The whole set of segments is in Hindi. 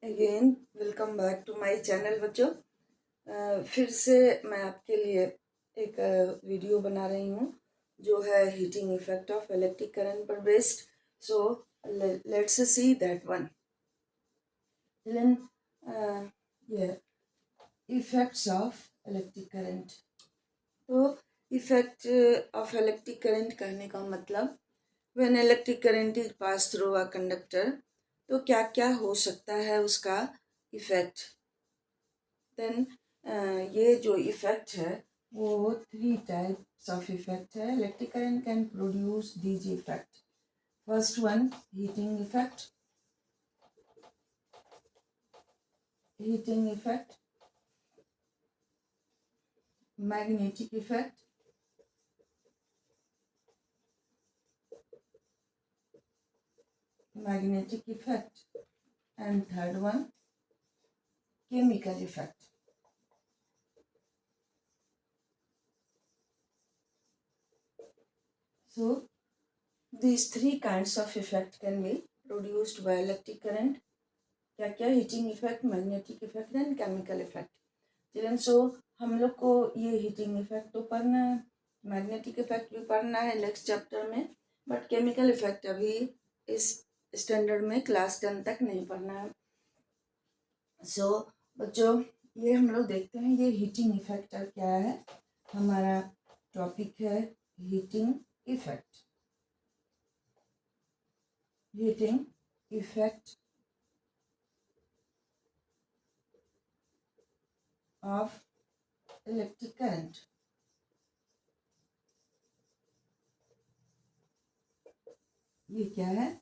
Again welcome back to my channel बच्चों। फिर से मैं आपके लिए एक वीडियो बना रही हूँ जो है heating effect of electric current पर based. So let's see that one. Then ये इफेक्ट्स ऑफ इलेक्ट्रिक करंट। तो इफेक्ट ऑफ इलेक्ट्रिक करंट कहने का मतलब when electric current is pass through a conductor, तो क्या क्या हो सकता है उसका इफेक्ट। देन ये जो इफेक्ट है वो 3 टाइप्स ऑफ इफेक्ट है। Electric current can produce these effect. First one, heating effect. Heating effect, magnetic effect, magnetic effect, and third one, chemical effect. So these 3 kinds of effect can be produced by electric current. क्या क्या? Heating effect, magnetic effect and chemical effect. Children, so हम लोग को ये हीटिंग इफेक्ट तो पढ़ना है, मैग्नेटिक इफेक्ट भी पढ़ना है नेक्स्ट चैप्टर में, बट केमिकल इफेक्ट अभी इस स्टैंडर्ड में क्लास 10 तक नहीं पढ़ना है। सो बच्चों, ये हम लोग देखते हैं ये हीटिंग इफेक्ट क्या है। हमारा टॉपिक है heating effect. Heating effect of electric current. ये क्या है?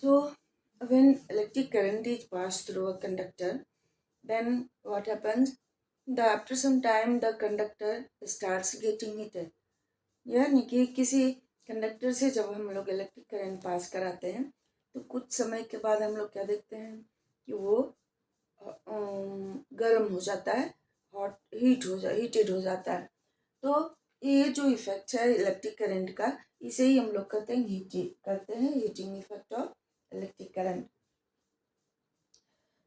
So when electric current is passed through a conductor, then what happens? After some time the conductor starts getting heated. यानी कि किसी कंडक्टर से जब हम लोग इलेक्ट्रिक करंट पास कराते हैं तो कुछ समय के बाद हम लोग क्या देखते हैं कि वो गर्म हो जाता है, हीटेड हो जाता है। तो ये जो इफेक्ट है इलेक्ट्रिक करंट का, इसे ही हम लोग कहते हैं heating effect of electric current.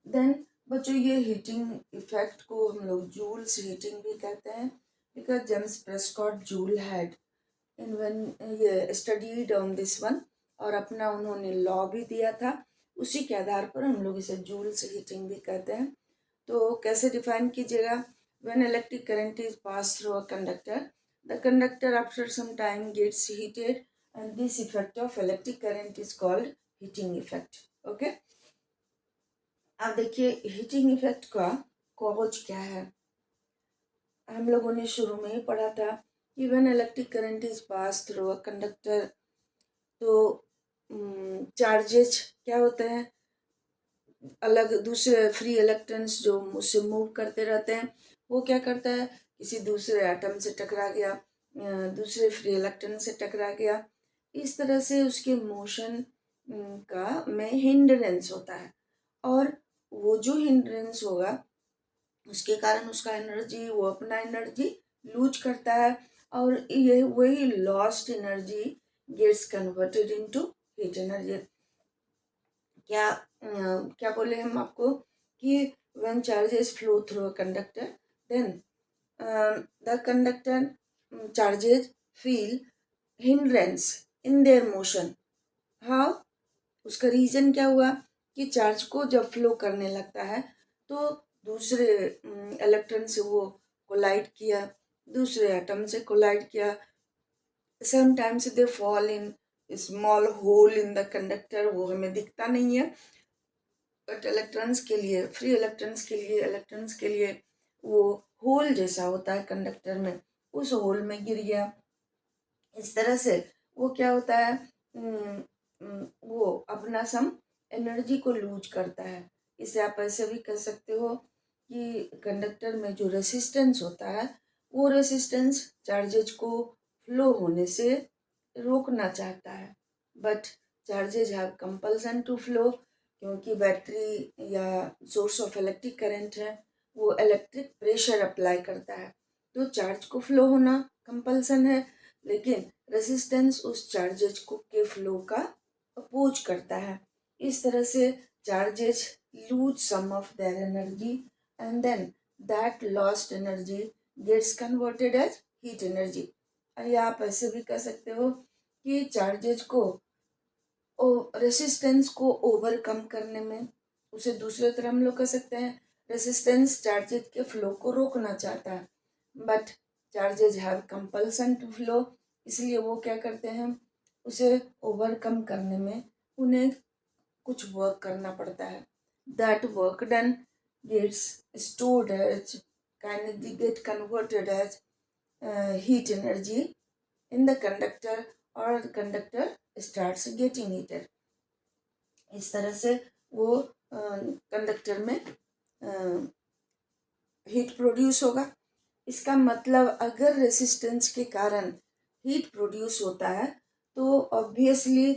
Then बच्चों, ये हीटिंग इफेक्ट को हम लोग जूल्स हीटिंग भी कहते हैं, because James Prescott joule had ये स्टडीड ऑन दिस वन, और अपना उन्होंने लॉ भी दिया था। उसी के आधार पर हम लोग इसे जूल्स हीटिंग भी कहते हैं। तो कैसे डिफाइन कीजिएगा? When electric current is pass through a conductor, the conductor after some time gets heated and this effect of electric current is called heating effect. Okay, अब देखिए हीटिंग इफेक्ट का कॉज क्या है। हम लोगों ने शुरू में ही पढ़ा था कि when electric current is pass through a conductor, तो चार्जेस क्या होते हैं, अलग दूसरे फ्री इलेक्ट्रॉन्स जो उससे मूव करते रहते हैं, वो क्या करता है, किसी दूसरे एटम से टकरा गया, दूसरे फ्री इलेक्ट्रॉन से टकरा गया, इस तरह से उसके मोशन का में हिंड्रेंस होता है। और वो जो हिंड्रेंस होगा उसके कारण उसका एनर्जी, वो अपना एनर्जी लूज करता है, और ये वही lost energy gets converted into heat energy. क्या बोले हम आपको कि when charges flow through a conductor, then the conductor charges feel hindrance in their motion. How? उसका रीजन क्या हुआ कि चार्ज को जब फ्लो करने लगता है तो दूसरे इलेक्ट्रॉन से वो कोलाइड किया, दूसरे एटम से कोलाइड किया। Sometimes they fall in small hole in the conductor, वो हमें दिखता नहीं है, बट इलेक्ट्रॉन्स के लिए, फ्री इलेक्ट्रॉन्स के लिए वो होल जैसा होता है कंडक्टर में, उस होल में गिर गया। इस तरह से वो क्या होता है, वो अपना सम एनर्जी को लूज करता है। इसे आप ऐसे भी कह सकते हो कि कंडक्टर में जो रेसिस्टेंस होता है, वो रेसिस्टेंस चार्जेज को फ्लो होने से रोकना चाहता है, but charges have compulsion to flow, क्योंकि बैटरी या सोर्स ऑफ इलेक्ट्रिक करंट है, वो इलेक्ट्रिक प्रेशर अप्लाई करता है, तो चार्ज को फ्लो होना कंपल्सन है, लेकिन रेसिस्टेंस उस चार्जेज को के फ्लो का अपोज करता है। इस तरह से charges lose some of their energy, and then that lost energy gets converted as heat energy. या आप ऐसे भी कह सकते हो कि चार्जेज को रेसिस्टेंस को ओवरकम करने में, उसे दूसरे तरह हम लोग कह सकते हैं रेसिस्टेंस चार्जेज के फ्लो को रोकना चाहता है, but charges have compulsion to flow, इसलिए वो क्या करते हैं, उसे ओवरकम करने में उन्हें कुछ वर्क करना पड़ता है. That work done gets stored as get converted as heat energy in the conductor, or the conductor starts getting heated. इस तरह से वो कंडक्टर में हीट प्रोड्यूस होगा. इसका मतलब अगर रेसिस्टेंस के कारण हीट प्रोड्यूस होता है तो ऑब्वियसली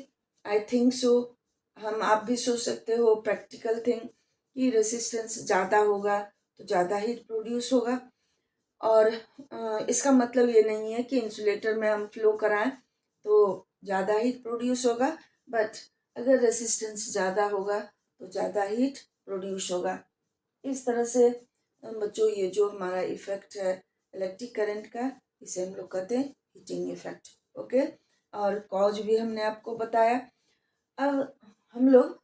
आई थिंक सो, आप भी सोच सकते हो प्रैक्टिकल थिंग कि रेसिस्टेंस ज़्यादा होगा तो ज़्यादा हीट प्रोड्यूस होगा. और इसका मतलब ये नहीं है कि इंसुलेटर में हम फ्लो कराएं तो ज़्यादा हीट प्रोड्यूस होगा, बट अगर रेसिस्टेंस ज़्यादा होगा तो ज़्यादा हीट प्रोड्यूस होगा. इस तरह से बच्चों ये जो हमारा इफ़ेक्ट है इलेक्ट्रिक करंट का, इसे हम लोग कहते हैं हीटिंग इफ़ेक्ट. ओके, और कॉज भी हमने आपको बताया. अब हम लोग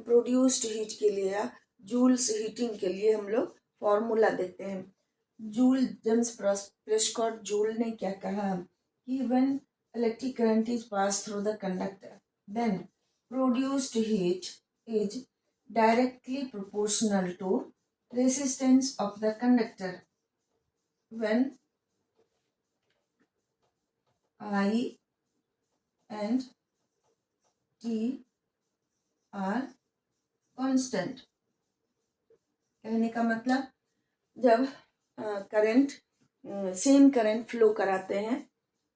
प्रोड्यूस्ड हीट के लिए या जूल्स हीटिंग के लिए हम लोग फॉर्मूला देखते हैं. जूल जेम्स प्रेस्कॉट जूल ने क्या कहा कि when electric current is pass through the conductor then produced heat is directly proportional to resistance of the conductor. When I and T are constant. कहने का मतलब जब करंट सेम करंट फ्लो कराते हैं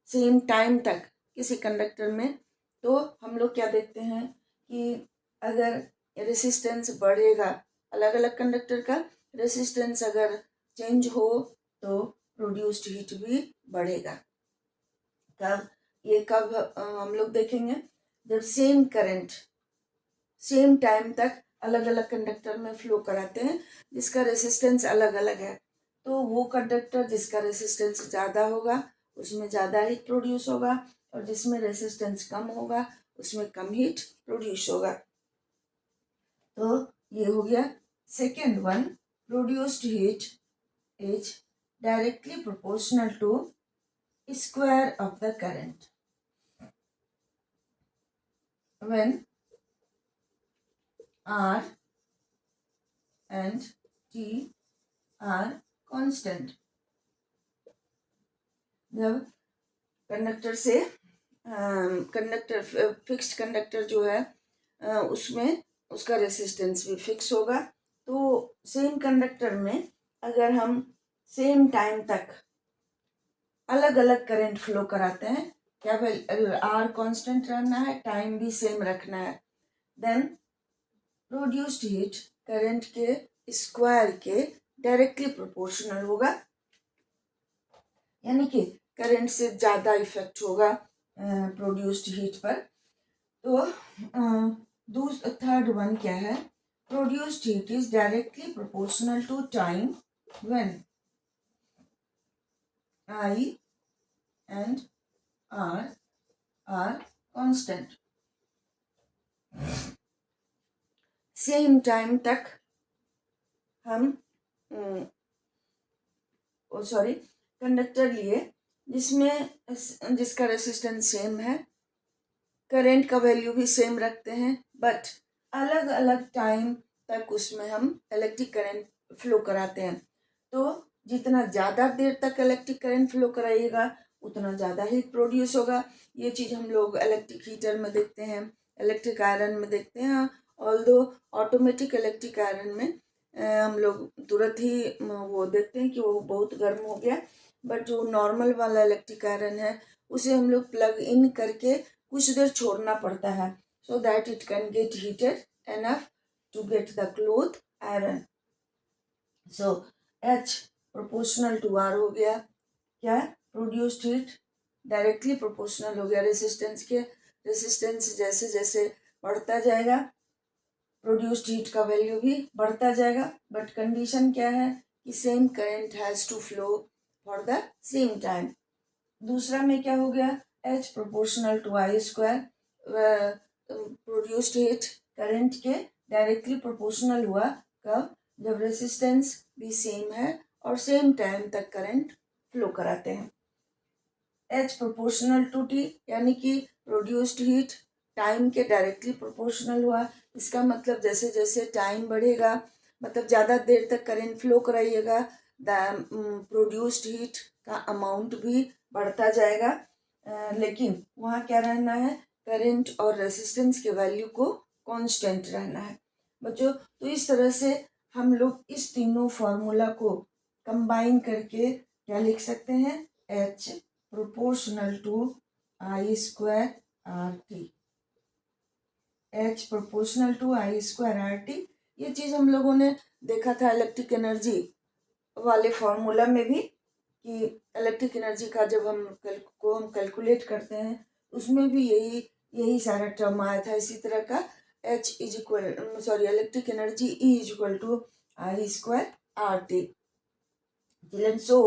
सेम टाइम तक किसी कंडक्टर में, तो हम लोग क्या देखते हैं कि अगर रेसिस्टेंस बढ़ेगा, अलग अलग कंडक्टर का रेसिस्टेंस अगर चेंज हो तो प्रोड्यूस्ड हीट भी बढ़ेगा. कब हम लोग देखेंगे, जब सेम करंट सेम टाइम तक अलग अलग कंडक्टर में फ्लो कराते हैं जिसका रेसिस्टेंस अलग अलग है, तो वो कंडक्टर जिसका रेसिस्टेंस ज़्यादा होगा उसमें ज़्यादा हीट प्रोड्यूस होगा, और जिसमें रेसिस्टेंस कम होगा उसमें कम हीट प्रोड्यूस होगा. तो ये हो गया second one. Produced heat is directly proportional to square of the current. When R and T are constant. जब कंडक्टर से कंडक्टर फिक्स्ड कंडक्टर जो है उसमें उसका रेसिस्टेंस भी फिक्स होगा, तो सेम कंडक्टर में अगर हम सेम टाइम तक अलग अलग करंट फ्लो कराते हैं, क्या आर कांस्टेंट रहना है, टाइम भी सेम रखना है, देन प्रोड्यूस्ड हीट करंट के स्क्वायर के डायरेक्टली प्रोपोर्शनल होगा, यानी कि करंट से ज़्यादा इफेक्ट होगा प्रोड्यूस्ड हीट पर. तो थर्ड वन क्या है, produced heat is directly proportional to time when I and R are constant. Same time तक हम कंडक्टर लिए जिसका रेसिस्टेंस सेम है, करंट का वैल्यू भी सेम रखते हैं, बट अलग अलग टाइम तक उसमें हम इलेक्ट्रिक करंट फ्लो कराते हैं. तो जितना ज़्यादा देर तक इलेक्ट्रिक करंट फ्लो कराइएगा उतना ज़्यादा हीट प्रोड्यूस होगा. ये चीज़ हम लोग इलेक्ट्रिक हीटर में देखते हैं, इलेक्ट्रिक आयरन में देखते हैं. ऑल्दो ऑटोमेटिक इलेक्ट्रिक आयरन में हम लोग तुरंत ही वो देखते हैं कि वो बहुत गर्म हो गया, बट जो नॉर्मल वाला इलेक्ट्रिक आयरन है उसे हम लोग प्लग इन करके कुछ देर छोड़ना पड़ता है, so that it can get heated enough to get the cloth iron. So H proportional to R हो गया, क्या प्रोड्यूस्ड हीट डायरेक्टली प्रोपोर्शनल हो गया रेसिस्टेंस के. रेसिस्टेंस जैसे जैसे बढ़ता जाएगा प्रोड्यूस्ड हीट का वैल्यू भी बढ़ता जाएगा, बट कंडीशन क्या है कि same current has to flow for the same time. दूसरा में क्या हो गया, H proportional to I square, produced heat current के डायरेक्टली प्रोपोर्शनल हुआ कब, जब रेसिस्टेंस भी सेम है और सेम टाइम तक करंट फ्लो कराते हैं। एच प्रोपोर्शनल टू टी, यानी कि प्रोड्यूस्ड हीट टाइम के डायरेक्टली प्रोपोर्शनल हुआ। इसका मतलब जैसे जैसे टाइम बढ़ेगा, मतलब ज़्यादा देर तक करंट फ्लो कराइएगा, द प्रोड्यूस्ड हीट का अमाउंट भी बढ़ता जाएगा। लेकिन वहाँ क्या रहना है, करंट और रेसिस्टेंस के वैल्यू को कांस्टेंट रहना है बच्चों। तो इस तरह से हम लोग इस तीनों फार्मूला को कंबाइन करके क्या लिख सकते हैं, H proportional to I square R T. H proportional to I square R T, ये चीज़ हम लोगों ने देखा था इलेक्ट्रिक एनर्जी वाले फॉर्मूला में भी, कि इलेक्ट्रिक एनर्जी का जब हम कैलकुलेट करते हैं उसमें भी यही सारा टर्म आया था इसी तरह का। H is equal sorry electric energy E is equal to I square R T. So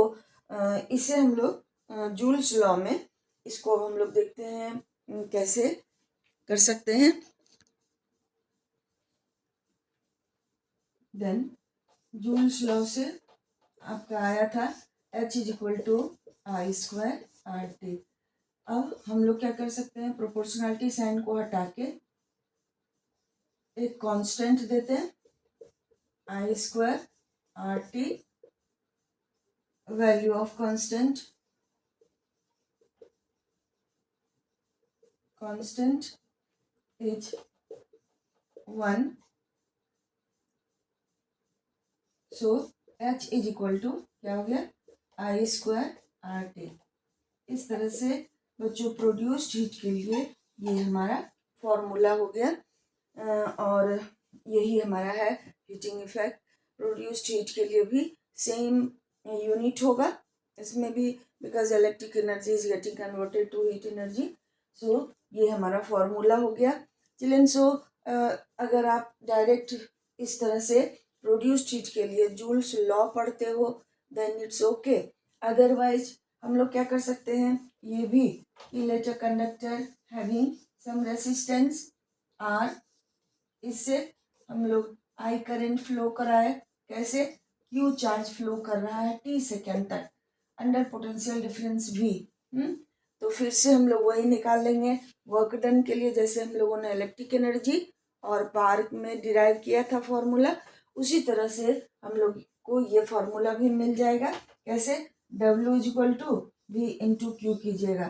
इसे हम लोग जूल्स लॉ में इसको हम लोग देखते हैं कैसे कर सकते हैं। देन जूल्स लॉ से आपका आया था H is equal to I square R T. अब हम लोग क्या कर सकते हैं, प्रोपोर्शनलिटी साइन को हटा के एक कांस्टेंट देते हैं, I square R T, value of constant is 1। So H is equal to क्या हो गया, आई स्क्वायर आर टी। इस तरह से बच्चों प्रोड्यूस्ड हीट के लिए ये हमारा फॉर्मूला हो गया, और यही हमारा है हीटिंग इफेक्ट। प्रोड्यूस्ड हीट के लिए भी सेम यूनिट होगा इसमें भी, because electric energy is getting converted to heat energy. So ये हमारा फॉर्मूला हो गया चिल्ड्रन। सो अगर आप डायरेक्ट इस तरह से प्रोड्यूस्ड हीट के लिए जूल्स लॉ पढ़ते हो देन इट्स ओके। अदरवाइज हम लोग क्या कर सकते हैं, ये भी कि let a conductor having some resistance R, इससे हम लोग आई करंट फ्लो कराए, कैसे, क्यू चार्ज फ्लो कर रहा है टी सेकेंड तक अंडर पोटेंशियल डिफरेंस वी। तो फिर से हम लोग वही निकाल लेंगे वर्क डन के लिए, जैसे हम लोगों ने इलेक्ट्रिक एनर्जी और पावर में डिराइव किया था फॉर्मूला, उसी तरह से हम लोग को ये फॉर्मूला भी मिल जाएगा। कैसे, W is equal to V into Q कीजिएगा,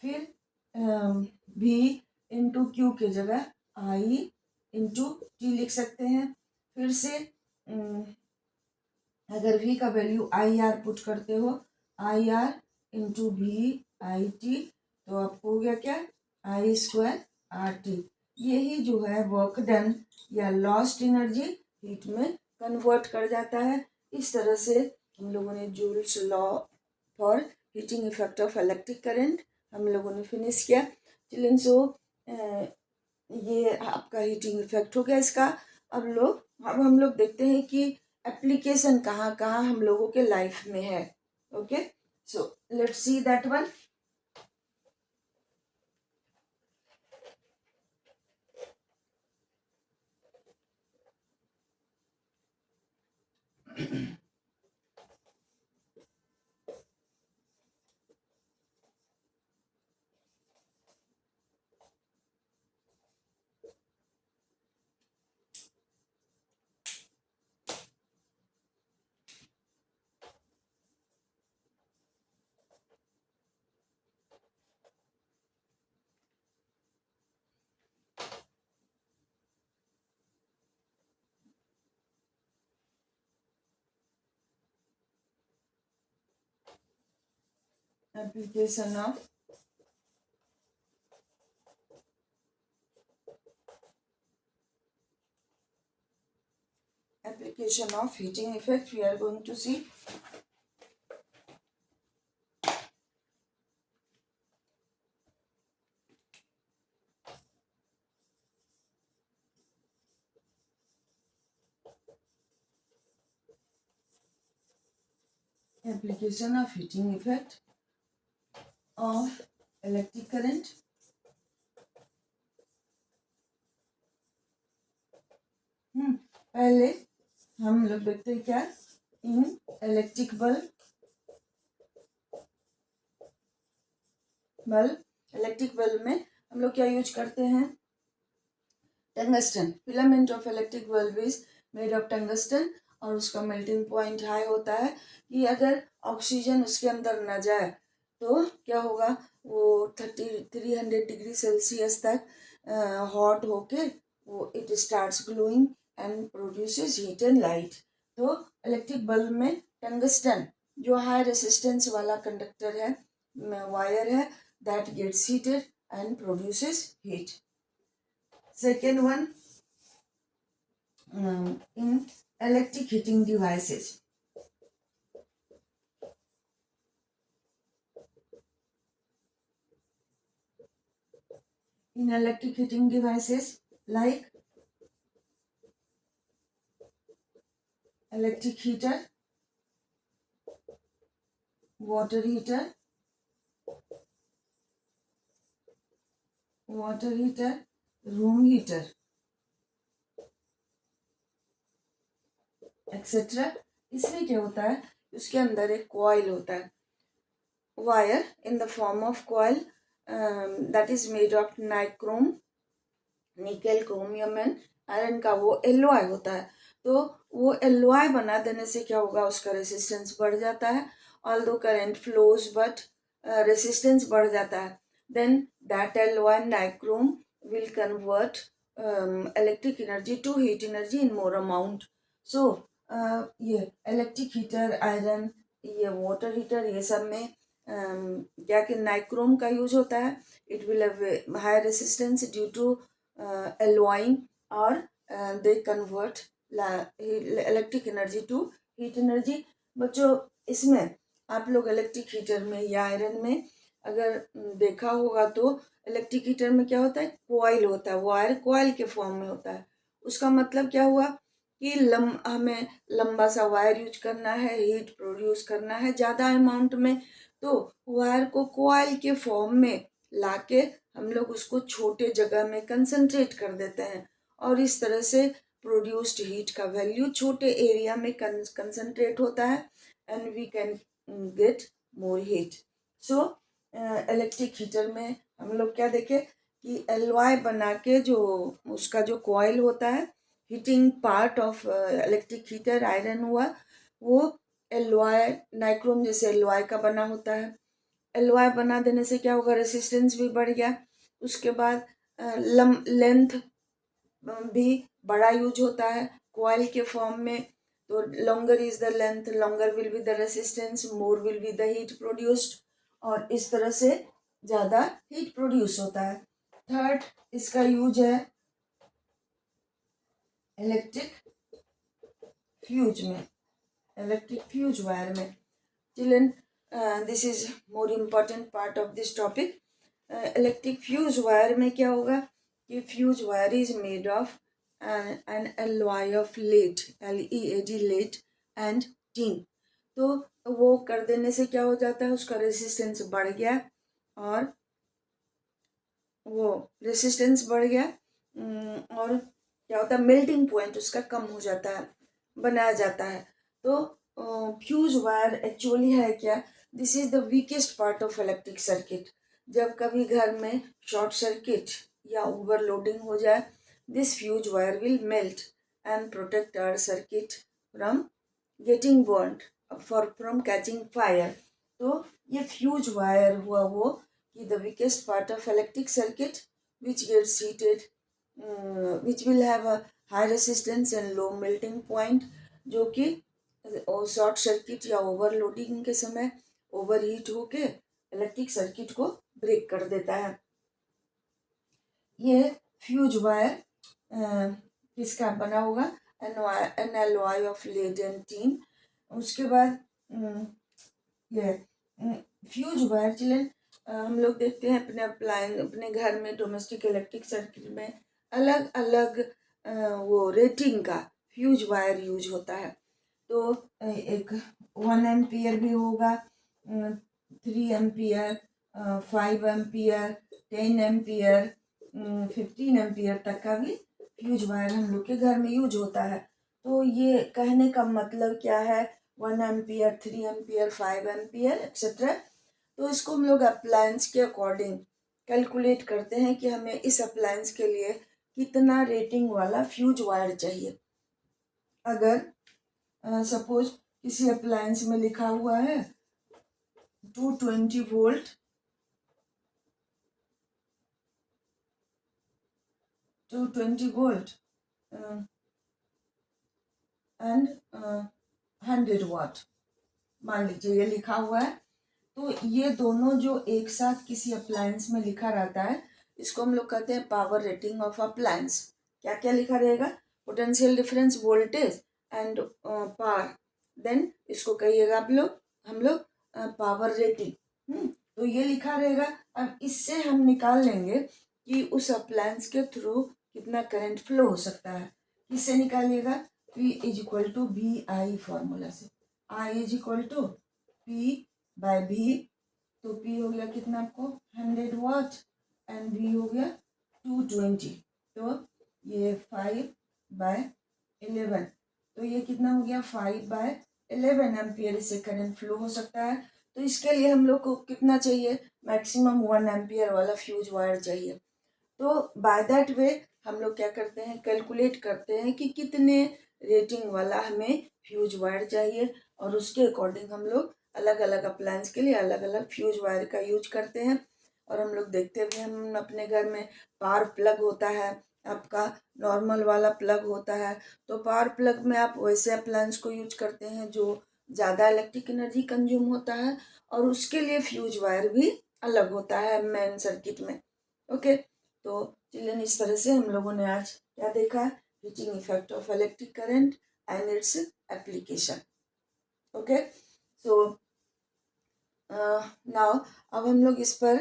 फिर V इंटू क्यू की जगह I इंटू टी लिख सकते हैं। फिर से अगर V का वैल्यू आई आर पुट करते हो, I R into V I T, तो आपको हो गया क्या, आई स्क्वायर आर टी। यही जो है वर्क डन या लॉस्ट एनर्जी हीट में कन्वर्ट कर जाता है। इस तरह से हम लोगों ने joules law for heating effect of electric current हम लोगों ने फिनिश किया चिल्ड्रन। सो ये आपका हीटिंग इफेक्ट हो गया इसका। अब हम लोग देखते हैं कि एप्लीकेशन कहाँ कहाँ हम लोगों के लाइफ में है। Okay, so let's see that one. Application of heating effect we are going to see. application of heating effect of electric current. पहले हम लोग देखते हैं क्या इन इलेक्ट्रिक बल्ब में हम लोग क्या यूज करते हैं, tungsten. Filament of electric bulb is made of tungsten, और उसका मेल्टिंग पॉइंट हाई होता है कि अगर ऑक्सीजन उसके अंदर न जाए तो क्या होगा, वो 300 डिग्री सेल्सियस तक हॉट होके वो it starts glowing and produces heat and light. तो इलेक्ट्रिक बल्ब में टंगस्टन जो हाई रेसिस्टेंस वाला कंडक्टर है, वायर है, that gets heated and produces heat. Second one, in electric heating devices. In electric heating devices like electric heater, water heater, room heater, etcetera. इसमें क्या होता है, उसके अंदर एक कॉइल होता है, wire in the form of coil, that is made of nichrome, nickel, chromium and iron का वो एलॉय होता है। तो वो एलॉय बना देने से क्या होगा, उसका रेसिस्टेंस बढ़ जाता है, although current flows but resistance बढ़ जाता है। Then that alloy nichrome will convert electric energy to heat energy in more amount. So ये इलेक्ट्रिक हीटर, आयरन, ये वाटर हीटर, ये सब में क्या कि नाइक्रोम का यूज होता है। It will have high resistance due to alloying, or they convert electric energy to heat energy। बच्चों इसमें आप लोग इलेक्ट्रिक हीटर में या आयरन में अगर देखा होगा तो इलेक्ट्रिक हीटर में क्या होता है, कॉइल होता है, वायर कॉइल के फॉर्म में होता है। उसका मतलब क्या हुआ कि हमें लंबा सा वायर यूज करना है, हीट प्रोड्यूस करना है ज़्यादा अमाउंट में, तो वायर को कॉइल के फॉर्म में लाके हम लोग उसको छोटे जगह में कंसंट्रेट कर देते हैं, और इस तरह से प्रोड्यूस्ड हीट का वैल्यू छोटे एरिया में कंसंट्रेट होता है, and we can get more heat. So electric heater में हम लोग क्या देखें कि एलॉय बना के जो उसका जो कॉइल होता है, heating part of electric heater iron हुआ, वो एलॉय नाइक्रोम जैसे एलॉय का बना होता है। एलॉय बना देने से क्या होगा, रेसिस्टेंस भी बढ़ गया। उसके बाद लेंथ भी बड़ा यूज होता है कॉइल के फॉर्म में, तो longer is the length, longer will be the resistance, more will be the heat produced, और इस तरह से ज़्यादा हीट प्रोड्यूस होता है। थर्ड, इसका यूज है इलेक्ट्रिक फ्यूज में, इलेक्ट्रिक फ्यूज वायर में। Children, this is more important part of this topic. Electric fuse wire में क्या होगा कि fuse wire is made of an alloy of lead, LEAD, lead and tin. तो वो कर देने से क्या हो जाता है, उसका रेसिस्टेंस बढ़ गया, और वो रेसिस्टेंस बढ़ गया, और क्या होता है, मेल्टिंग पॉइंट उसका कम हो जाता है, बनाया जाता है। तो फ्यूज वायर एक्चुअली है क्या, this is the weakest part of electric circuit. जब कभी घर में शॉर्ट सर्किट या ओवरलोडिंग हो जाए, this fuse wire will melt and protect our circuit from getting burned, from catching fire. तो ये फ्यूज वायर हुआ वो कि the weakest part of electric circuit which gets heated, which will have a high resistance and low melting point, जो कि शॉर्ट सर्किट या ओवरलोडिंग के समय ओवर हीट होके इलेक्ट्रिक सर्किट को ब्रेक कर देता है। ये फ्यूज वायर किसका बना होगा, an alloy of lead and tin. उसके बाद ये फ्यूज वायर चिल्ड्रन, हम लोग देखते हैं अपने घर में डोमेस्टिक इलेक्ट्रिक सर्किट में अलग अलग वो रेटिंग का फ्यूज वायर यूज होता है। तो एक 1 एम्पियर भी होगा, 3 एम्पियर, 5 एम्पियर, 10 एम्पियर, 15 एम्पियर तक का भी फ्यूज वायर हम लोग के घर में यूज होता है। तो ये कहने का मतलब क्या है, 1 एम्पियर, 3 एम्पियर, 5 एम्पियर एक्सेट्रा। तो इसको हम लोग अप्लायंस के अकॉर्डिंग कैलकुलेट करते हैं कि हमें इस अप्लायंस के लिए कितना रेटिंग वाला फ्यूज वायर चाहिए। अगर सपोज किसी अप्लायंस में लिखा हुआ है 220 वोल्ट, 220 वोल्ट एंड 100 वाट, मान लीजिए ये लिखा हुआ है। तो ये दोनों जो एक साथ किसी अप्लायंस में लिखा रहता है, इसको हम लोग कहते हैं पावर रेटिंग ऑफ अप्लायंस। क्या क्या लिखा रहेगा, potential difference, voltage and power, then इसको कहिएगा आप लोग, हम लोग पावर रेटिंग। तो ये लिखा रहेगा। अब इससे हम निकाल लेंगे कि उस अप्लायंस के थ्रू कितना करंट फ्लो हो सकता है। किससे निकालिएगा, P is equal to V I formula से। I is equal to P by V। तो P हो गया कितना आपको 100 वाट एंड V हो गया 220। तो ये 5/11, तो ये कितना हो गया 5/11 एम्पियर इससे करंट फ्लो हो सकता है। तो इसके लिए हम लोग को कितना चाहिए, मैक्सिमम 1 एम्पियर वाला फ्यूज वायर चाहिए। तो बाय दैट वे हम लोग क्या करते हैं, कैलकुलेट करते हैं कि कितने रेटिंग वाला हमें फ्यूज वायर चाहिए, और उसके अकॉर्डिंग हम लोग अलग अलग अप्लायंस के लिए अलग अलग फ्यूज वायर का यूज करते हैं। और हम लोग देखते भी, हम अपने घर में पावर प्लग होता है, आपका नॉर्मल वाला प्लग होता है। तो पावर प्लग में आप वैसे अप्लायंस को यूज करते हैं जो ज़्यादा इलेक्ट्रिक एनर्जी कंज्यूम होता है, और उसके लिए फ्यूज वायर भी अलग होता है मेन सर्किट में। ओके, तो चिल्ड्रन इस तरह से हम लोगों ने आज क्या देखा, heating effect of electric current and its application. Okay, so now अब हम लोग इस पर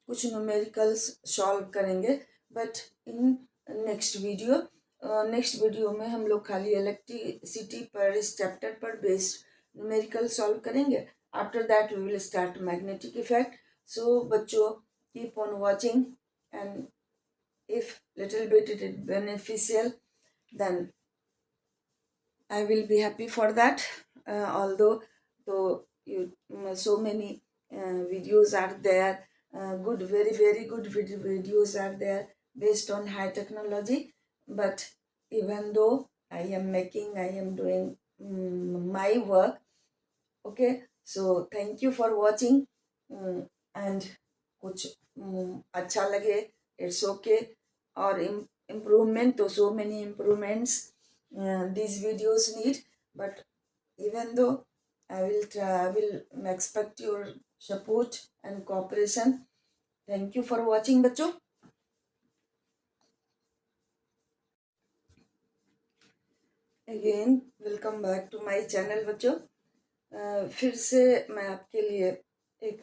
कुछ न्यूमेरिकल्स सॉल्व करेंगे, बट इन नेक्स्ट वीडियो में हम लोग खाली इलेक्ट्रिसिटी पर, इस चैप्टर पर बेस्ड न्यूमेरिकल सॉल्व करेंगे। After that we will start magnetic effect. So बच्चों, keep on watching, and if little bit it is beneficial, then I will be happy for that. Although so many videos are there, good, very very good videos are there based on high technology, but even though I am doing my work. Okay, so thank you for watching, and कुछ अच्छा लगे, it's okay, or improvement, तो so many improvements these videos need, but even though I will expect your support and cooperation. Thank you for watching बच्चों। Again welcome back to my channel बच्चों। फिर से मैं आपके लिए एक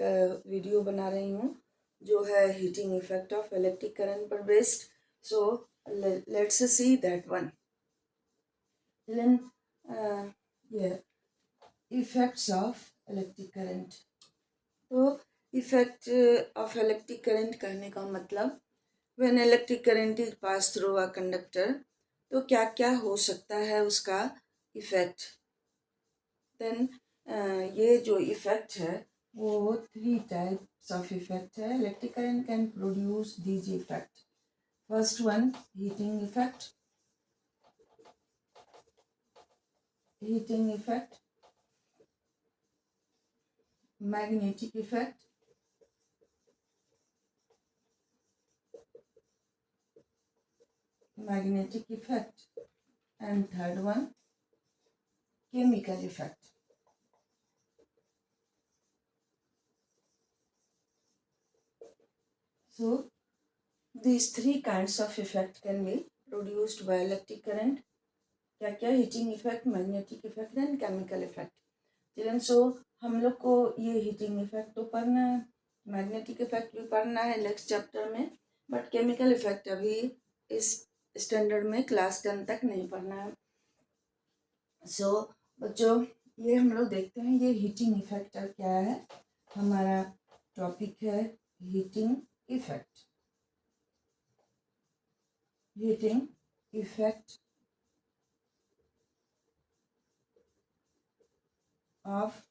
वीडियो बना रही हूँ जो है heating effect of electric current पर based. So let's see that one. Then effects of electric current. तो इफेक्ट ऑफ इलेक्ट्रिक करंट कहने का मतलब, when electric current is pass through a conductor, तो क्या क्या हो सकता है उसका इफेक्ट। देन ये जो इफेक्ट है वो 3 टाइप्स ऑफ इफेक्ट है। Electric current can produce these effect. First one, heating effect. Heating effect, magnetic effect, and third one, chemical effect. So these 3 kinds of effect can be produced by electric current. क्या क्या, heating effect, magnetic effect and chemical effect. Children, so हम लोग को ये हीटिंग इफेक्ट तो पढ़ना है, मैग्नेटिक इफेक्ट भी पढ़ना है नेक्स्ट चैप्टर में, बट केमिकल इफेक्ट अभी इस स्टैंडर्ड में क्लास 10 तक नहीं पढ़ना है। सो बच्चों, ये हम लोग देखते हैं ये हीटिंग इफेक्ट क्या है। हमारा टॉपिक है heating effect. Heating effect of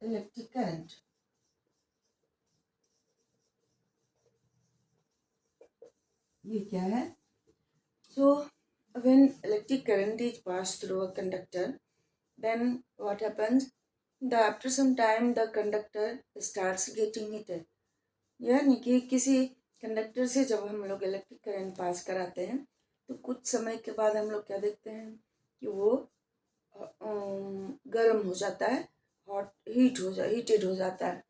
electric current. ये क्या है? So when electric current is passed through a conductor, then what happens? After some time the conductor starts getting heated. यानी कि किसी कंडक्टर से जब हम लोग इलेक्ट्रिक करंट पास कराते हैं तो कुछ समय के बाद हम लोग क्या देखते हैं कि वो गर्म हो जाता है, हीटेड हो जाता है।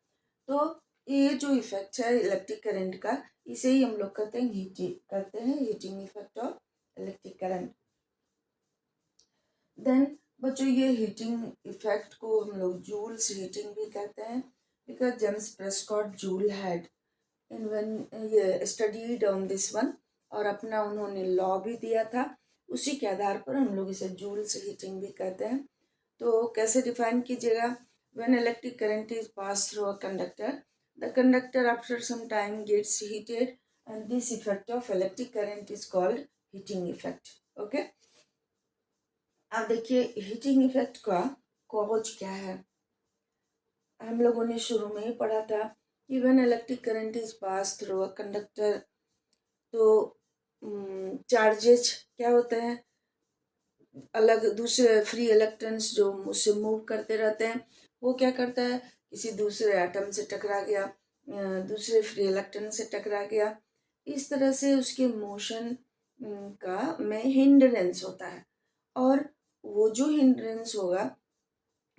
तो ये जो इफेक्ट है इलेक्ट्रिक करंट का, इसे ही हम लोग कहते हैं heating effect of electric current. Then बच्चों ये हीटिंग इफेक्ट को हम लोग जूल्स हीटिंग भी कहते हैं, because James Prescott joule had ये स्टडीड ऑन दिस वन, और अपना उन्होंने लॉ भी दिया था, उसी के आधार पर हम लोग इसे जूल्स हीटिंग भी कहते हैं। तो कैसे डिफाइन कीजिएगा? When electric current is pass through a conductor, the conductor after some time gets heated and this effect of electric current is called heating effect. Okay, अब देखिए हीटिंग इफेक्ट का कॉज क्या है। हम लोगों ने शुरू में ही पढ़ा था कि when electric current is pass through a conductor, तो चार्जेस क्या होते हैं, अलग दूसरे फ्री इलेक्ट्रॉन्स जो उससे मूव करते रहते हैं, वो क्या करता है, किसी दूसरे एटम से टकरा गया, दूसरे फ्री इलेक्ट्रॉन से टकरा गया, इस तरह से उसके मोशन का में हिंड्रेंस होता है, और वो जो हिंड्रेंस होगा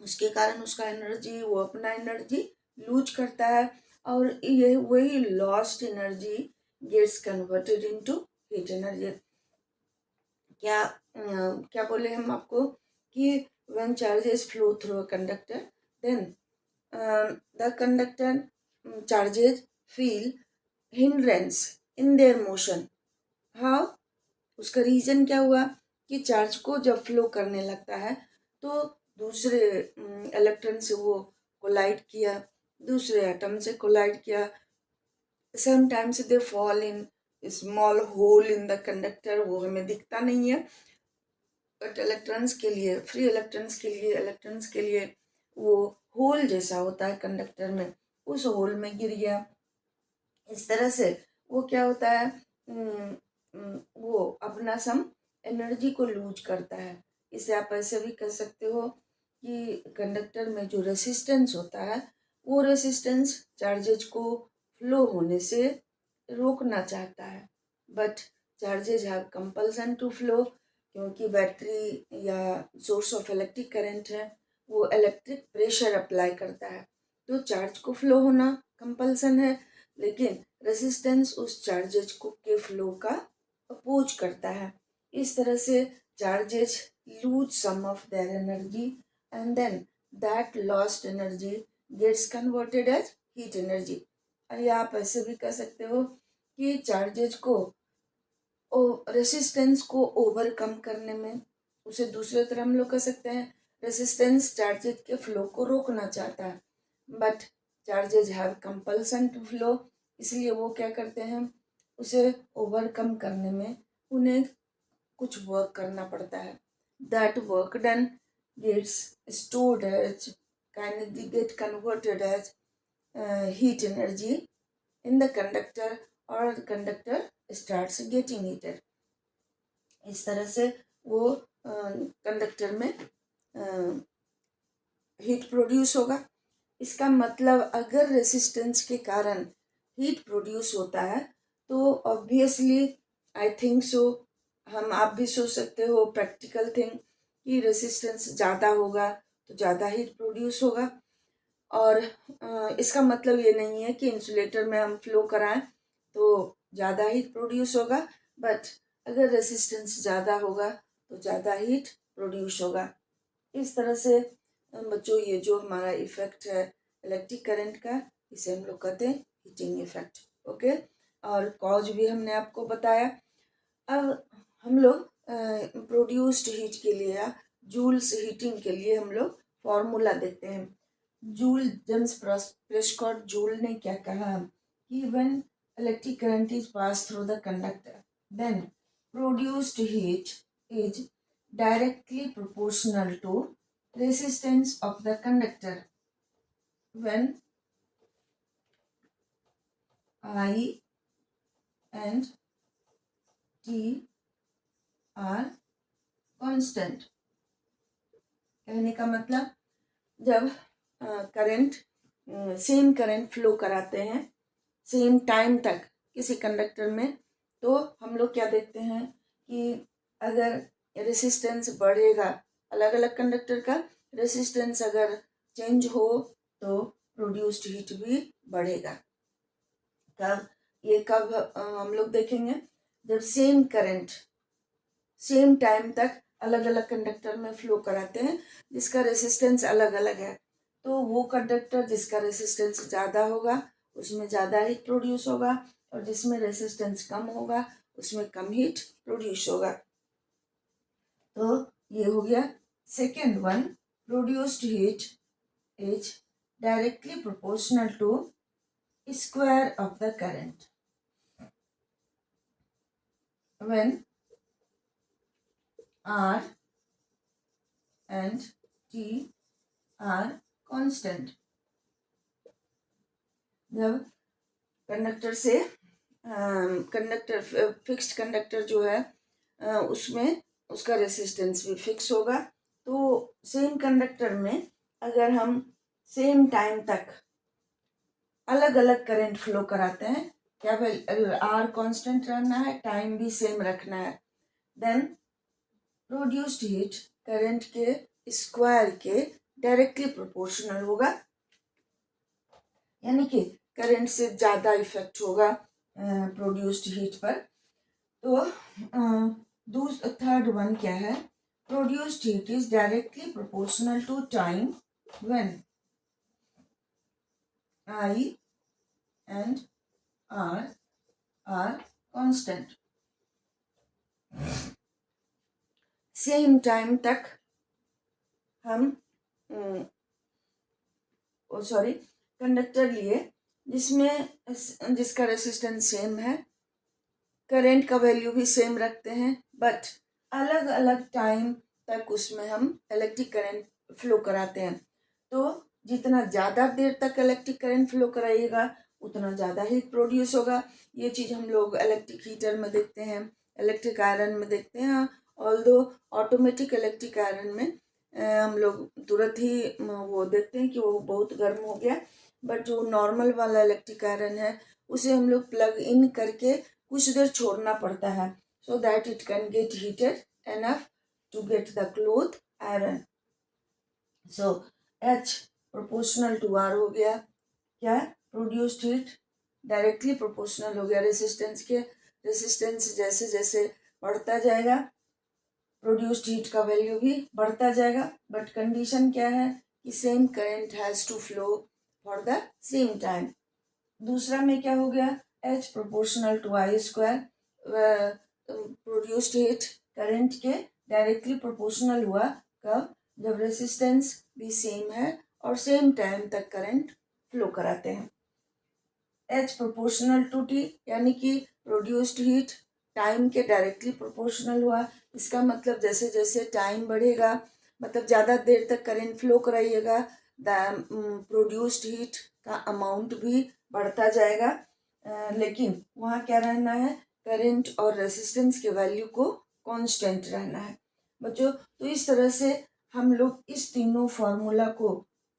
उसके कारण उसका एनर्जी, वो अपना एनर्जी लूज करता है, और ये वही lost energy gets converted into heat energy. क्या बोले हम आपको कि when charges flow through a conductor, then the conductor charges feel hindrance in their motion. How? उसका रीजन क्या हुआ कि चार्ज को जब फ्लो करने लगता है तो दूसरे इलेक्ट्रॉन से वो कोलाइड किया, दूसरे एटम से कोलाइड किया, sometimes they fall in small hole in the conductor, वो हमें दिखता नहीं है, बट इलेक्ट्रॉन्स के लिए, फ्री इलेक्ट्रॉन्स के लिए वो होल जैसा होता है कंडक्टर में, उस होल में गिर गया। इस तरह से वो क्या होता है, वो अपना सम एनर्जी को लूज करता है। इसे आप ऐसे भी कह सकते हो कि कंडक्टर में जो रेसिस्टेंस होता है, वो रेसिस्टेंस चार्जेज को फ्लो होने से रोकना चाहता है, but charges have compulsion to flow, क्योंकि बैटरी या सोर्स ऑफ इलेक्ट्रिक करंट है, वो इलेक्ट्रिक प्रेशर अप्लाई करता है, तो चार्ज को फ्लो होना कंपल्सन है, लेकिन रेसिस्टेंस उस चार्जेज को के फ्लो का अपोज करता है। इस तरह से charges lose some of their energy and then that lost energy gets converted as heat energy. या आप ऐसे भी कह सकते हो कि चार्जेज को रेसिस्टेंस को ओवरकम करने में, उसे दूसरे तरह हम लोग कह सकते हैं रेसिस्टेंस चार्जेज के फ्लो को रोकना चाहता है, but charges have compulsion to flow, इसलिए वो क्या करते हैं, उसे ओवरकम करने में उन्हें कुछ वर्क करना पड़ता है। That work done gets stored as can get converted as heat energy in the conductor, or conductor starts getting heated। इस तरह से वो कंडक्टर में हीट प्रोड्यूस होगा। इसका मतलब अगर रेसिस्टेंस के कारण हीट प्रोड्यूस होता है तो ऑब्वियसली आई थिंक सो, आप भी सोच सकते हो प्रैक्टिकल थिंग कि रेसिस्टेंस ज़्यादा होगा तो ज़्यादा हीट प्रोड्यूस होगा, और इसका मतलब ये नहीं है कि इंसुलेटर में हम फ्लो कराएं तो ज़्यादा हीट प्रोड्यूस होगा, बट अगर रेसिस्टेंस ज़्यादा होगा तो ज़्यादा हीट प्रोड्यूस होगा। इस तरह से बच्चों ये जो हमारा इफेक्ट है इलेक्ट्रिक करंट का, इसे हम लोग कहते हैं हीटिंग इफेक्ट। ओके, और कॉज भी हमने आपको बताया। अब हम लोग प्रोड्यूस्ड हीट के लिए या जूल्स हीटिंग के लिए हम लोग फॉर्मूला देखते हैं। जूल जेम्स प्रेस्कॉट जूल ने क्या कहा कि when electric current is pass through the conductor then produced heat is directly proportional to resistance of the conductor when I and T are constant। कहने का मतलब जब करंट सेम करंट फ्लो कराते हैं सेम टाइम तक किसी कंडक्टर में, तो हम लोग क्या देखते हैं कि अगर रेसिस्टेंस बढ़ेगा, अलग अलग कंडक्टर का रेसिस्टेंस अगर चेंज हो तो प्रोड्यूस्ड हीट भी बढ़ेगा। कब हम लोग देखेंगे, जब सेम करंट सेम टाइम तक अलग अलग कंडक्टर में फ्लो कराते हैं जिसका रेसिस्टेंस अलग अलग है, तो वो कंडक्टर जिसका रेसिस्टेंस ज़्यादा होगा उसमें ज़्यादा हीट प्रोड्यूस होगा और जिसमें रेसिस्टेंस कम होगा उसमें कम हीट प्रोड्यूस होगा। तो ये हो गया second one, produced heat is directly proportional to square of the current when R and T are constant। जब कंडक्टर से कंडक्टर फिक्स्ड कंडक्टर जो है उसमें उसका रेसिस्टेंस भी फिक्स होगा, तो सेम कंडक्टर में अगर हम सेम टाइम तक अलग अलग करंट फ्लो कराते हैं, क्या आर कांस्टेंट रहना है, टाइम भी सेम रखना है, देन प्रोड्यूस्ड हीट करंट के स्क्वायर के डायरेक्टली प्रोपोर्शनल होगा, यानी कि करंट से ज़्यादा इफेक्ट होगा प्रोड्यूस्ड हीट पर। तो थर्ड वन क्या है, produced heat is directly proportional to time when I and R are constant। Same time तक हम कंडक्टर लिए जिसका रेसिस्टेंस सेम है, करंट का वैल्यू भी सेम रखते हैं, बट अलग अलग टाइम तक उसमें हम इलेक्ट्रिक करंट फ्लो कराते हैं। तो जितना ज़्यादा देर तक इलेक्ट्रिक करंट फ्लो कराइएगा उतना ज़्यादा हीट प्रोड्यूस होगा। ये चीज़ हम लोग इलेक्ट्रिक हीटर में देखते हैं, इलेक्ट्रिक आयरन में देखते हैं। ऑल्दो ऑटोमेटिक इलेक्ट्रिक आयरन में हम लोग तुरंत ही वो देखते हैं कि वो बहुत गर्म हो गया, बट जो नॉर्मल वाला इलेक्ट्रिक आयरन है उसे हम लोग प्लग इन करके कुछ देर छोड़ना पड़ता है, so that it can get heated enough to get the cloth iron. So H proportional to R हो गया, क्या प्रोड्यूस्ड हीट डायरेक्टली प्रोपोर्शनल हो गया रेसिस्टेंस के। रेसिस्टेंस जैसे जैसे बढ़ता जाएगा प्रोड्यूस्ड हीट का वैल्यू भी बढ़ता जाएगा, बट कंडीशन क्या है कि same current has to flow for the same time. दूसरा में क्या हो गया, H proportional to I square, produced heat current के डायरेक्टली प्रोपोर्शनल हुआ कब, जब रेसिस्टेंस भी सेम है और सेम टाइम तक करंट फ्लो कराते हैं। H प्रोपोर्शनल टू T, यानी कि प्रोड्यूस्ड हीट टाइम के डायरेक्टली प्रोपोर्शनल हुआ। इसका मतलब जैसे जैसे टाइम बढ़ेगा, मतलब ज़्यादा देर तक करंट फ्लो कराइएगा, द प्रोड्यूस्ड हीट का अमाउंट भी बढ़ता जाएगा, लेकिन वहाँ क्या रहना है, करंट और रेसिस्टेंस के वैल्यू को कांस्टेंट रहना है बच्चों। तो इस तरह से हम लोग इस तीनों फार्मूला को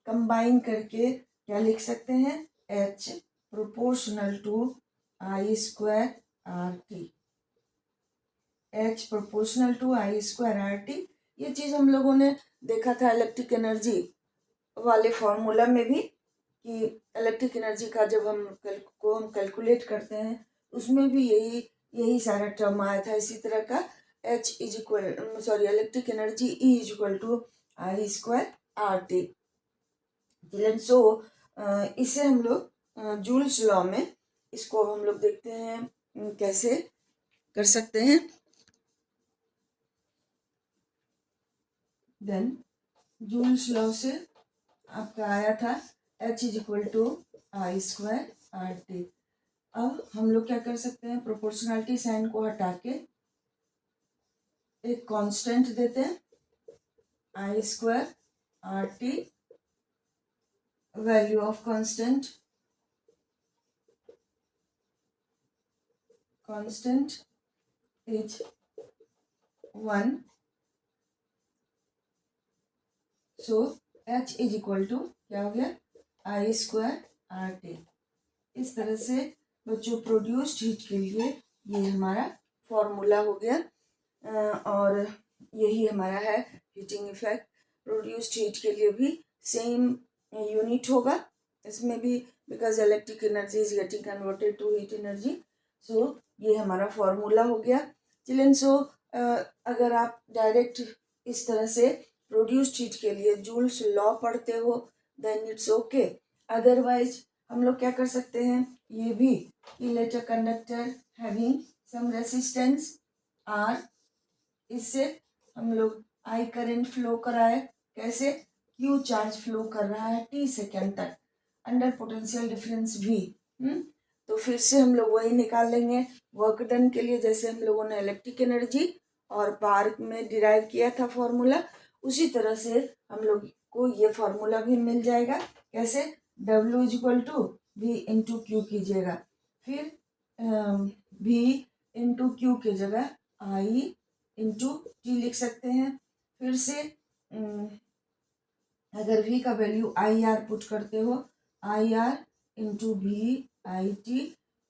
कंबाइन करके क्या लिख सकते हैं, H proportional to I square RT। H proportional to I square RT, ये चीज़ हम लोगों ने देखा था इलेक्ट्रिक एनर्जी वाले फॉर्मूला में भी, कि इलेक्ट्रिक एनर्जी का जब हम कैलकुलेट करते हैं उसमें भी यही सारा टर्म आया था इसी तरह का। Electric energy E is equal to I square RT। So इसे हम लोग जूल्स लॉ में इसको हम लोग देखते हैं कैसे कर सकते हैं। देन जूल्स लॉ से आपका आया था H is equal to I square R T. अब हम लोग क्या कर सकते हैं, प्रोपोर्शनलिटी साइन को हटा के एक कांस्टेंट देते हैं I square R T, value of constant is 1, so H is equal to क्या हो गया, आई स्क्वायर आर टी। इस तरह से बच्चों प्रोड्यूस्ड हीट के लिए ये हमारा फॉर्मूला हो गया। और यही हमारा है हीटिंग इफेक्ट। प्रोड्यूस्ड हीट के लिए भी सेम यूनिट होगा इसमें भी, because electric energy is getting converted to heat energy. So ये हमारा फॉर्मूला हो गया चिल्ड्रन। सो अगर आप डायरेक्ट इस तरह से प्रोड्यूस्ड हीट के लिए जूल्स लॉ पढ़ते हो देन इट्स ओके। अदरवाइज हम लोग क्या कर सकते हैं, ये भी कि let a conductor having some resistance R, इससे हम लोग आई करंट फ्लो कराए, कैसे, क्यू चार्ज फ्लो कर रहा है टी सेकेंड तक अंडर पोटेंशियल डिफरेंस वी। तो फिर से हम लोग वही निकाल लेंगे वर्क डन के लिए, जैसे हम लोगों ने इलेक्ट्रिक एनर्जी और पावर में डिराइव किया था फॉर्मूला, उसी तरह से हम लोग को ये फॉर्मूला भी मिल जाएगा। कैसे, W is equal to V into Q कीजिएगा, फिर V इंटू क्यू की जगह I इंटू टी लिख सकते हैं। फिर से अगर V का वैल्यू आई आर पुट करते हो, I R into V I T,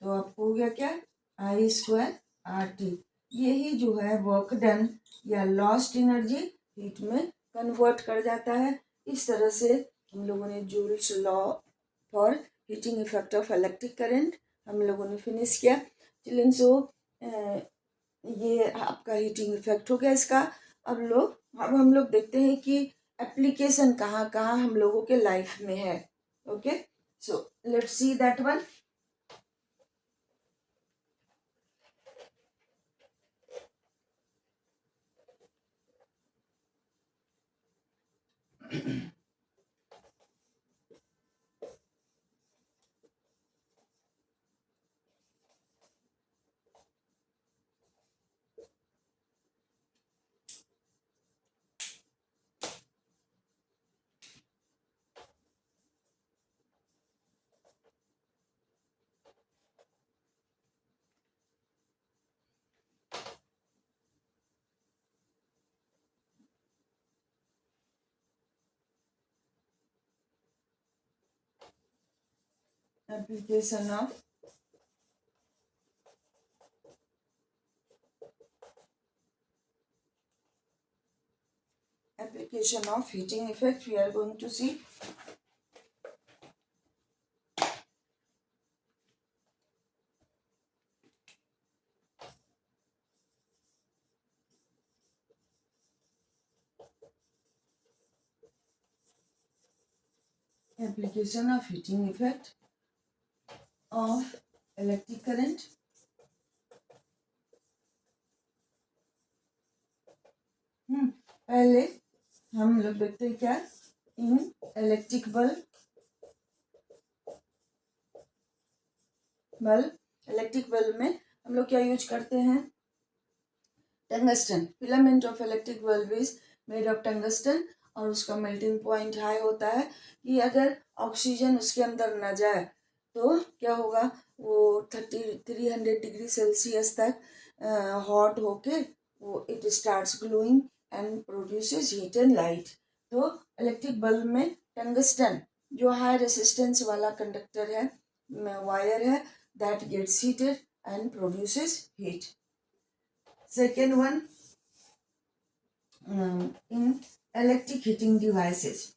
तो आपको हो गया क्या, आई स्क्वायर आर टी। यही जो है वर्क डन या लॉस्ट एनर्जी हीट में कन्वर्ट कर जाता है। इस तरह से हम लोगों ने joules law for heating effect of electric current हम लोगों ने फिनिश किया चिल्ड्रन। सो ये आपका हीटिंग इफेक्ट हो गया इसका। अब हम लोग देखते हैं कि एप्लीकेशन कहाँ कहाँ हम लोगों के लाइफ में है। Okay, so let's see that one. application of heating effect we are going to see. Application of heating effect of electric current. पहले हम लोग देखते हैं क्या, इन इलेक्ट्रिक बल्ब में हम लोग क्या यूज करते हैं, tungsten. Filament of electric bulb is made of tungsten, और उसका मेल्टिंग पॉइंट हाई होता है कि अगर ऑक्सीजन उसके अंदर न जाए तो क्या होगा, वो 300 डिग्री सेल्सियस तक हॉट होके वो it starts glowing and produces heat and light. तो इलेक्ट्रिक बल्ब में टंगस्टन जो हाई रेसिस्टेंस वाला कंडक्टर है, वायर है, that gets heated and produces heat. Second one, in electric heating devices.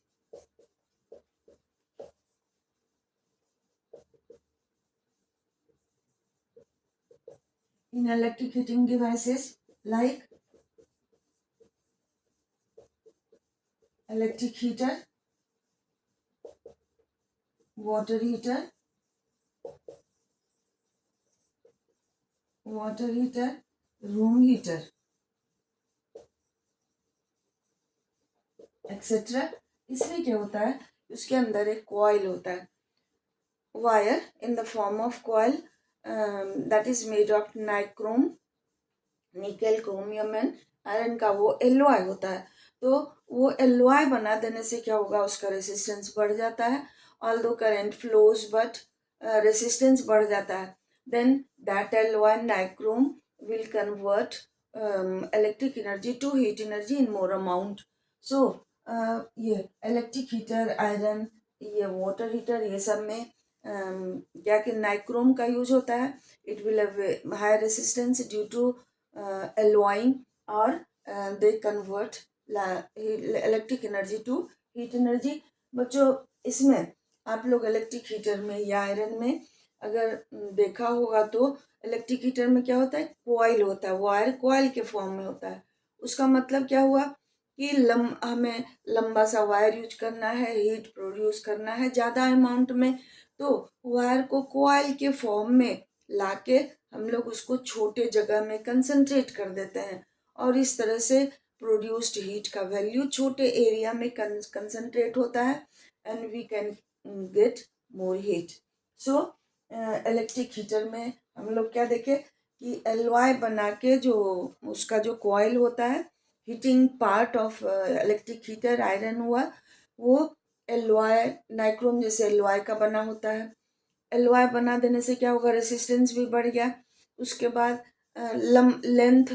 In electric heating devices like electric heater, water heater, room heater, etcetera. इसमें क्या होता है, उसके अंदर एक कॉइल होता है, wire in the form of coil that is made of nichrome, nickel, chromium and iron का वो एलॉय होता है। तो वो एलॉय बना देने से क्या होगा, उसका रेसिस्टेंस बढ़ जाता है। Although current flows but resistance बढ़ जाता है। Then that alloy nichrome will convert electric energy to heat energy in more amount. So ये इलेक्ट्रिक हीटर, आयरन, ये वाटर हीटर, ये सब में क्या कि नाइक्रोम का यूज होता है। It will have high resistance due to alloying, or they convert electric energy to heat energy. बच्चों, इसमें आप लोग इलेक्ट्रिक हीटर में या आयरन में अगर देखा होगा तो इलेक्ट्रिक हीटर में क्या होता है, कॉइल होता है, वायर कॉइल के फॉर्म में होता है। उसका मतलब क्या हुआ कि हमें लंबा सा वायर यूज करना है, हीट प्रोड्यूस करना है ज़्यादा अमाउंट में, तो वायर को कॉइल के फॉर्म में लाके हम लोग उसको छोटे जगह में कंसंट्रेट कर देते हैं, और इस तरह से प्रोड्यूस्ड हीट का वैल्यू छोटे एरिया में कंसंट्रेट होता है, and we can get more heat. So electric heater में हम लोग क्या देखें कि एलॉय बना के, जो उसका जो कॉइल होता है, heating part of electric heater iron हुआ, वो एलॉय नाइक्रोम जैसे एलॉय का बना होता है। एलॉय बना देने से क्या होगा, रेसिस्टेंस भी बढ़ गया। उसके बाद लेंथ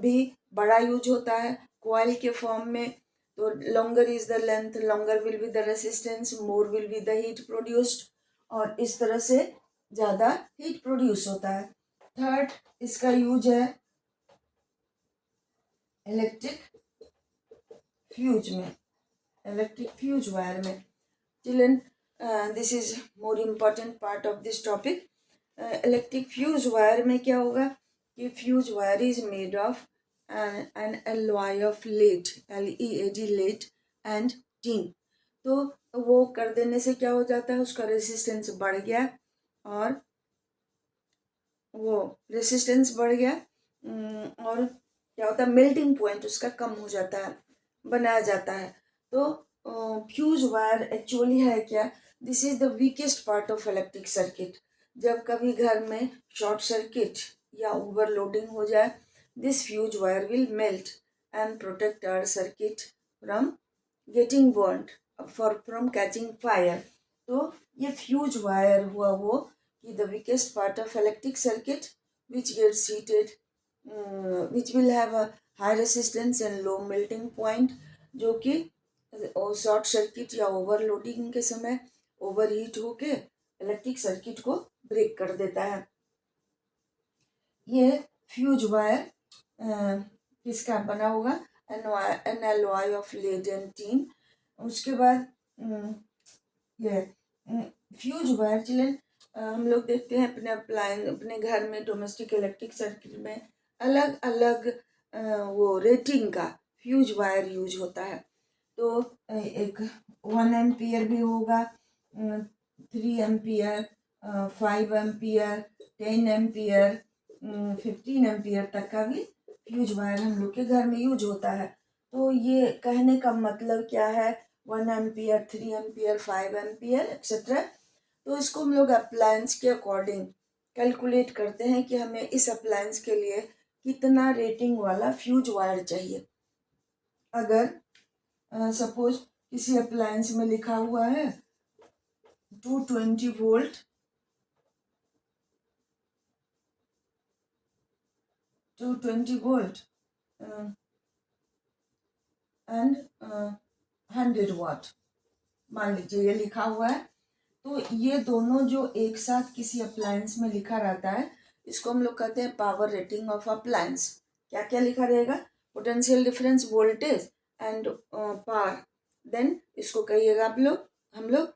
भी बड़ा यूज होता है कॉइल के फॉर्म में, तो longer is the length, longer will be the resistance, more will be the heat produced, और इस तरह से ज़्यादा हीट प्रोड्यूस होता है। थर्ड, इसका यूज है इलेक्ट्रिक फ्यूज में, इलेक्ट्रिक फ्यूज वायर में। Children, this is more important part of this topic. Electric fuse wire में क्या होगा कि fuse wire is made of an alloy of lead, LEAD, lead and tin. तो वो कर देने से क्या हो जाता है, उसका रेसिस्टेंस बढ़ गया, और वो रेसिस्टेंस बढ़ गया, और क्या होता है, मेल्टिंग पॉइंट उसका कम हो जाता है, बनाया जाता है। तो फ्यूज वायर एक्चुअली है क्या, this is the weakest part of electric circuit. जब कभी घर में शॉर्ट सर्किट या ओवरलोडिंग हो जाए, this fuse wire will melt and protect our circuit from getting burned, from catching fire. तो ये फ्यूज वायर हुआ वो कि the weakest part of electric circuit which gets heated, which will have a high resistance and low melting point, जो कि शॉर्ट सर्किट या ओवरलोडिंग के समय ओवर हीट होके इलेक्ट्रिक सर्किट को ब्रेक कर देता है। ये फ्यूज वायर किसका बना होगा, an alloy of lead and tin. उसके बाद ये फ्यूज वायर चिल्ड्रन, हम लोग देखते हैं अपने अपने घर में डोमेस्टिक इलेक्ट्रिक सर्किट में अलग अलग वो रेटिंग का फ्यूज वायर यूज होता है। तो एक 1 एम्पियर भी होगा, 3 एम्पियर, 5 एम्पियर, 10 एम्पियर, 15 एम्पियर तक का भी फ्यूज वायर हम लोग के घर में यूज होता है। तो ये कहने का मतलब क्या है, 1 एम्पियर, 3 एम्पियर, 5 एम्पियर एक्सेट्रा। तो इसको हम लोग अप्लायंस के अकॉर्डिंग कैलकुलेट करते हैं कि हमें इस अप्लायंस के लिए कितना रेटिंग वाला फ्यूज वायर चाहिए। अगर सपोज किसी अप्लायंस में लिखा हुआ है 220 वोल्ट, 220 वोल्ट एंड 100 वाट, मान लीजिए ये लिखा हुआ है, तो ये दोनों जो एक साथ किसी अप्लायंस में लिखा रहता है, इसको हम लोग कहते हैं पावर रेटिंग ऑफ अप्लायंस। क्या क्या लिखा रहेगा, potential difference, voltage and power, then इसको कहिएगा आप लोग, हम लोग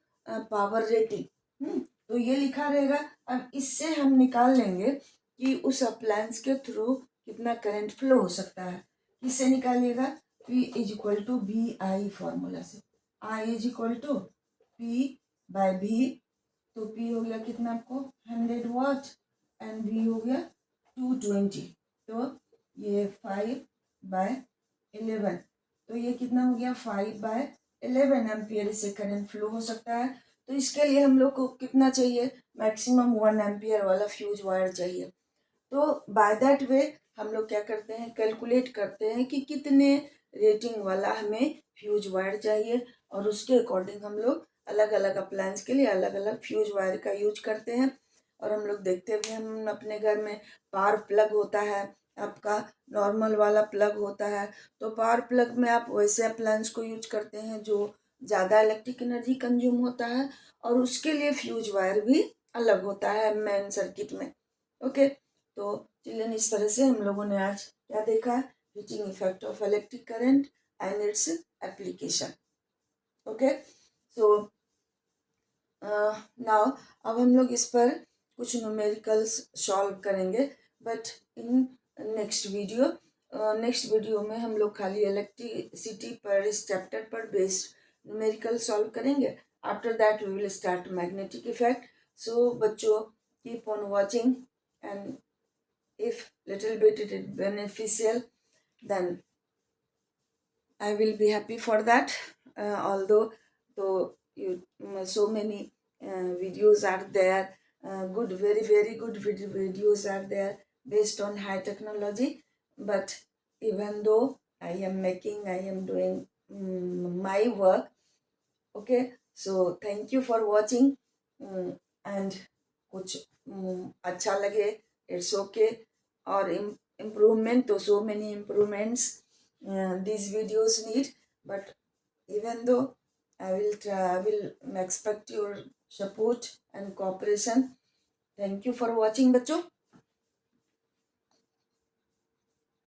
पावर रेटिंग। तो ये लिखा रहेगा। अब इससे हम निकाल लेंगे कि उस अप्लायंस के थ्रू कितना करंट फ्लो हो सकता है। किससे निकालिएगा, P is equal to BI formula से। I is equal to P by V, तो P हो गया कितना आपको 100 वाट, एंड V हो गया 220, तो ये 5/11, तो ये कितना हो गया 5/11 एम्पियर इससे करंट फ्लो हो सकता है। तो इसके लिए हम लोग को कितना चाहिए, मैक्सिमम 1 एम्पियर वाला फ्यूज वायर चाहिए। तो बाय दैट वे हम लोग क्या करते हैं, कैलकुलेट करते हैं कि कितने रेटिंग वाला हमें फ्यूज वायर चाहिए, और उसके अकॉर्डिंग हम लोग अलग अलग अप्लायंस के लिए अलग अलग फ्यूज वायर का यूज करते हैं। और हम लोग देखते भी, हम अपने घर में पावर प्लग होता है, आपका नॉर्मल वाला प्लग होता है। तो पावर प्लग में आप वैसे अप्लायंस को यूज करते हैं जो ज़्यादा इलेक्ट्रिक एनर्जी कंज्यूम होता है, और उसके लिए फ्यूज वायर भी अलग होता है मेन सर्किट में। ओके, तो चिल्ड्रन इस तरह से हम लोगों ने आज क्या देखा, heating effect of electric current and its application. Okay, so now अब हम लोग इस पर कुछ न्यूमेरिकल्स सॉल्व करेंगे, बट इन नेक्स्ट वीडियो में हम लोग खाली इलेक्ट्रिसिटी पर, इस चैप्टर पर बेस्ड न्यूमेरिकल सॉल्व करेंगे। After that we will start magnetic effect. So बच्चों, keep on watching, and if little bit it is beneficial, then I will be happy for that. Although so many videos are there, good, very very good videos are there based on high technology, but even though I am doing my work. Okay, so thank you for watching, and कुछ अच्छा लगे, it's okay, or improvement, तो so many improvements these videos need, but even though I will expect your support and cooperation. Thank you for watching बच्चों.